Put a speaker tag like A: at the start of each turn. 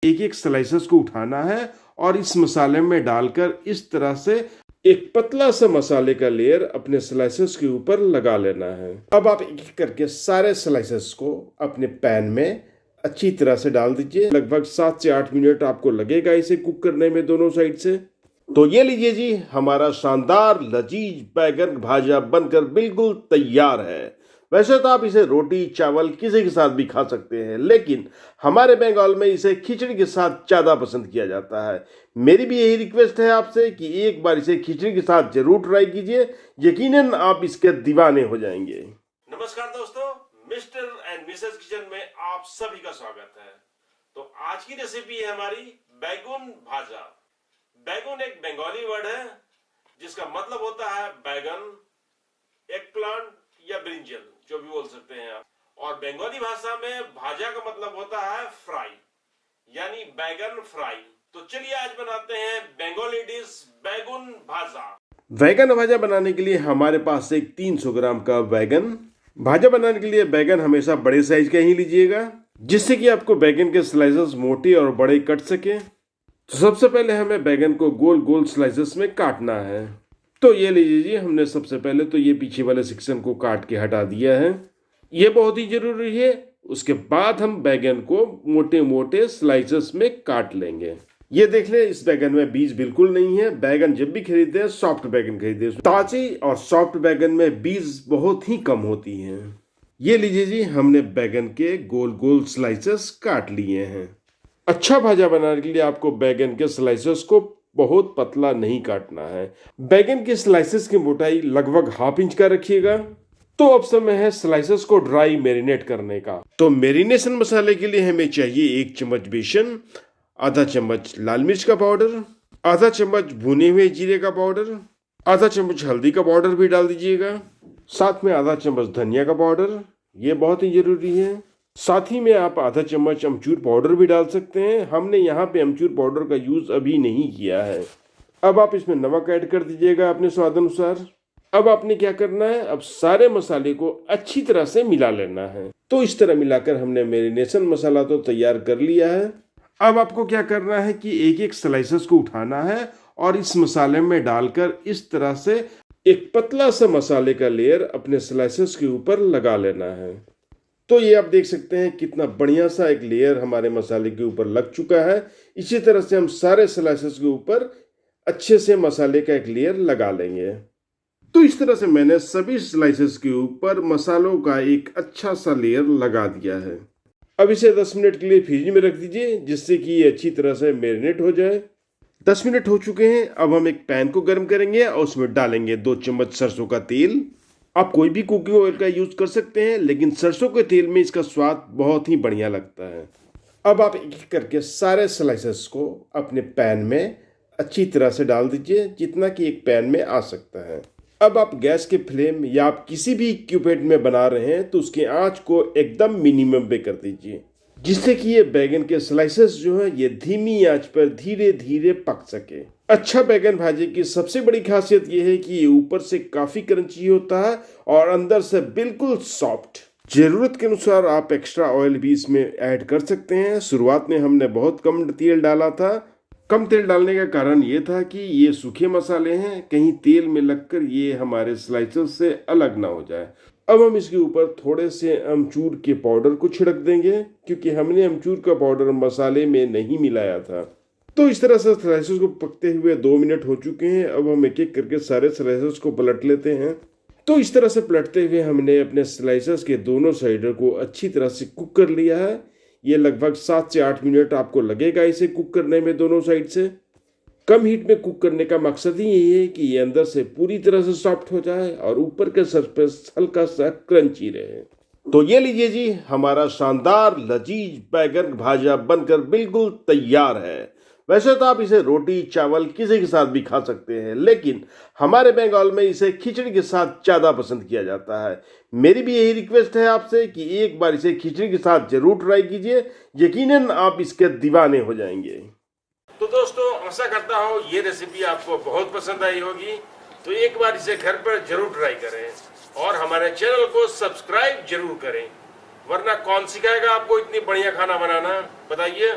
A: एक एक स्लाइसेस को उठाना है और इस मसाले में डालकर इस तरह से एक पतला सा मसाले का लेयर अपने स्लाइसेस के ऊपर लगा लेना है। अब आप एक एक करके सारे स्लाइसेस को अपने पैन में अच्छी तरह से डाल दीजिए। लगभग 7 से 8 मिनट आपको लगेगा इसे कुक करने में दोनों साइड से। तो ये लीजिए जी, हमारा शानदार लजीज बैगन भाजा बनकर बिल्कुल तैयार है। वैसे तो आप इसे रोटी चावल किसी के साथ भी खा सकते हैं, लेकिन हमारे बंगाल में इसे खिचड़ी के साथ ज्यादा पसंद किया जाता है। मेरी भी यही रिक्वेस्ट है आपसे कि एक बार इसे खिचड़ी के साथ जरूर ट्राई कीजिए, यकीनन आप इसके दीवाने हो जाएंगे। नमस्कार दोस्तों, मिस्टर एंड मिसेस किचन में आप सभी का स्वागत है। तो आज की रेसिपी है हमारी बैगन भाजा। बैगन एक बंगाली वर्ड है जिसका मतलब होता है बैगन, एग प्लांट या ब्रिंजल, जो भी बोल सकते हैं आप। और बंगाली भाषा में भाजा का मतलब होता है फ्राई, यानी बैगन फ्राई। तो चलिए आज बनाते हैं बंगाली डिश बैगन भाजा। बैगन भाजा बनाने के लिए हमारे पास एक 300 ग्राम का बैगन। भाजा बनाने के लिए बैगन हमेशा बड़े साइज का ही लीजिएगा, जिससे कि आपको बैगन के स्लाइसेस मोटे और बड़े कट सके। तो सबसे पहले हमें बैगन को गोल गोल स्लाइसेस में काटना है। तो ये लीजिए जी, हमने सबसे पहले तो ये पीछे वाले सेक्शन को काट के हटा दिया है, ये बहुत ही जरूरी है। उसके बाद हम बैगन को मोटे मोटे स्लाइसेस में काट लेंगे। ये देख ले, इस बैगन में बीज बिल्कुल नहीं है। बैगन जब भी खरीदे सॉफ्ट बैगन खरीदे, ताजी और सॉफ्ट बैगन में बीज बहुत ही कम होती हैं। ये लीजिए जी, हमने बैगन के गोल गोल स्लाइसेस काट लिए हैं। अच्छा भाजा बनाने के लिए आपको बैगन के स्लाइसेस को बहुत पतला नहीं काटना है। बैगन के स्लाइसेस की मोटाई लगभग ½ इंच का रखिएगा। तो अब समय है स्लाइसेस को ड्राई मैरिनेट करने का। तो मैरिनेशन मसाले के लिए हमें चाहिए 1 चम्मच बेसन, आधा चम्मच लाल मिर्च का पाउडर, आधा चम्मच भुने हुए जीरे का पाउडर, आधा चम्मच हल्दी का पाउडर भी डाल दीजिएगा। साथ में आधा चम्मच धनिया का पाउडर, ये बहुत ही जरूरी है। साथ ही में आप आधा चम्मच अमचूर पाउडर भी डाल सकते हैं। हमने यहाँ पे अमचूर पाउडर का यूज अभी नहीं किया है। अब आप इसमें नमक ऐड कर दीजिएगा अपने स्वाद अनुसार। अब आपने क्या करना है, अब सारे मसाले को अच्छी तरह से मिला लेना है। तो इस तरह मिलाकर हमने मैरिनेशन मसाला तो तैयार कर लिया है। अब आपको क्या करना है कि एक एक स्लाइसेस को उठाना है और इस मसाले में डालकर इस तरह से एक पतला सा मसाले का लेयर अपने स्लाइसेस के ऊपर लगा लेना है। तो ये आप देख सकते हैं कितना बढ़िया सा एक लेयर हमारे मसाले के ऊपर लग चुका है। इसी तरह से हम सारे स्लाइसेस के ऊपर अच्छे से मसाले का एक लेयर लगा लेंगे। तो इस तरह से मैंने सभी स्लाइसेस के ऊपर मसालों का एक अच्छा सा लेयर लगा दिया है। अब इसे 10 मिनट के लिए फ्रिज में रख दीजिए, जिससे कि ये अच्छी तरह से मैरिनेट हो जाए। 10 मिनट हो चुके हैं। अब हम एक पैन को गर्म करेंगे और उसमें डालेंगे 2 चम्मच सरसों का तेल। आप कोई भी कुकिंग ऑयल का यूज कर सकते हैं, लेकिन सरसों के तेल में इसका स्वाद बहुत ही बढ़िया लगता है। अब आप एक एक करके सारे स्लाइसेस को अपने पैन में अच्छी तरह से डाल दीजिए, जितना कि एक पैन में आ सकता है। अब आप गैस के फ्लेम या आप किसी भी इक्विपमेंट में बना रहे हैं तो उसकी आंच को एकदम मिनिमम पे कर दीजिए, जिससे कि ये बैगन के स्लाइसेस जो है ये धीमी आंच पर धीरे धीरे पक सके। अच्छा बैगन भाजी की सबसे बड़ी खासियत ये है कि ये ऊपर से काफी क्रंची होता है और अंदर से बिल्कुल सॉफ्ट। जरूरत के अनुसार आप एक्स्ट्रा ऑयल भी इसमें ऐड कर सकते हैं। शुरुआत में हमने बहुत कम तेल डाला था। कम तेल डालने का कारण ये था कि ये सूखे मसाले हैं, कहीं तेल में लगकर ये हमारे स्लाइसेस से अलग ना हो जाए। अब हम इसके ऊपर थोड़े से अमचूर के पाउडर को छिड़क देंगे, क्योंकि हमने अमचूर का पाउडर मसाले में नहीं मिलाया था। तो इस तरह से स्लाइसेस को पकते हुए 2 मिनट हो चुके हैं। अब हम एक एक करके सारे स्लाइसेस को पलट लेते हैं। तो इस तरह से पलटते हुए हमने अपने स्लाइसेस के दोनों साइडर को अच्छी तरह से कुक कर लिया है। ये लगभग 7 से 8 मिनट आपको लगेगा इसे कुक करने में दोनों साइड से। कम हीट में कुक करने का मकसद ही यही है कि ये अंदर से पूरी तरह से सॉफ्ट हो जाए और ऊपर के सरफेस हल्का सा क्रंची रहे। तो ये लीजिए जी, हमारा शानदार लजीज बैगन भाजा बनकर बिल्कुल तैयार है। वैसे तो आप इसे रोटी चावल किसी के साथ भी खा सकते हैं, लेकिन हमारे बंगाल में इसे खिचड़ी के साथ ज्यादा पसंद किया जाता है। मेरी भी यही रिक्वेस्ट है आपसे कि एक बार इसे खिचड़ी के साथ जरूर ट्राई कीजिए, यकीनन आप इसके दीवाने हो जाएंगे। तो दोस्तों, आशा करता हूँ ये रेसिपी आपको बहुत पसंद आई होगी। तो एक बार इसे घर पर जरूर ट्राई करें और हमारे चैनल को सब्सक्राइब जरूर करें, वरना कौन सिखाएगा आपको इतनी बढ़िया खाना बनाना, बताइए।